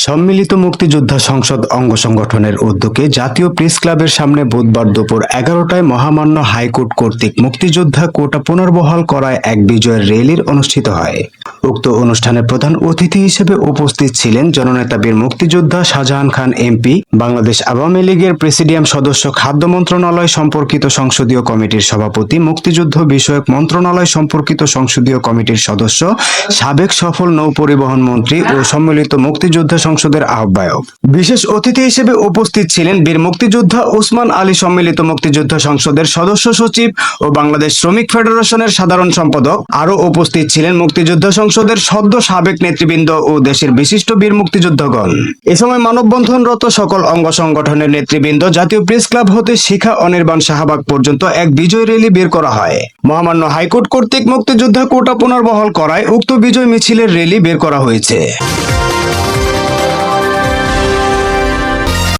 সম্মিলিত মুক্তিযোদ্ধা সংসদ অঙ্গ সংগঠনের উদ্যোগে জাতীয় প্রেস ক্লাবের সামনে বুধবার দুপুর 11টায় মহামান্য হাইকোর্ট কর্তৃক মুক্তিযোদ্ধা কোটা পুনর্বহাল করায় এক বিজয়ের র্যালির অনুষ্ঠিত হয়। উক্ত অনুষ্ঠানে প্রধান অতিথি হিসেবে উপস্থিত ছিলেন জননেতা বীর মুক্তিযোদ্ধা শাহজাহান খান এমপি, বাংলাদেশ আওয়ামী লীগের প্রেসিডিয়াম সদস্য, খাদ্য মন্ত্রণালয় সম্পর্কিত সংসদীয় কমিটির সভাপতি, মুক্তিযুদ্ধ বিষয়ক মন্ত্রণালয় সম্পর্কিত সংসদীয় কমিটির সদস্য, সাবেক সফল নৌ পরিবহন মন্ত্রী ও সম্মিলিত মুক্তিযোদ্ধা সংসদের আহ্বায়ক। বিশেষ অতিথি হিসেবে উপস্থিত ছিলেন বীর মুক্তিযোদ্ধা ওসমান আলী, সম্মিলিত মুক্তিযোদ্ধা সংসদের সদস্য সচিব ও বাংলাদেশ শ্রমিক ফেডারেশনের সাধারণ সম্পাদক। আরও উপস্থিত ছিলেন মুক্তিযোদ্ধা সংসদের সদ্য সাবেক নেতৃবৃন্দ ও দেশের বিশিষ্ট বীর মুক্তিযোদ্ধাগণ। এ সময় মানববন্ধনরত সকল অঙ্গ সংগঠনের নেতৃবৃন্দ জাতীয় প্রেস ক্লাব হতে শিখা অনির্বাণ শাহবাগ পর্যন্ত এক বিজয় র্যালি বের করা হয়। মহামান্য হাইকোর্ট কর্তৃক মুক্তিযোদ্ধা কোটা পুনর্বহাল করায় উক্ত বিজয় মিছিলের র্যালি বের করা হয়েছে।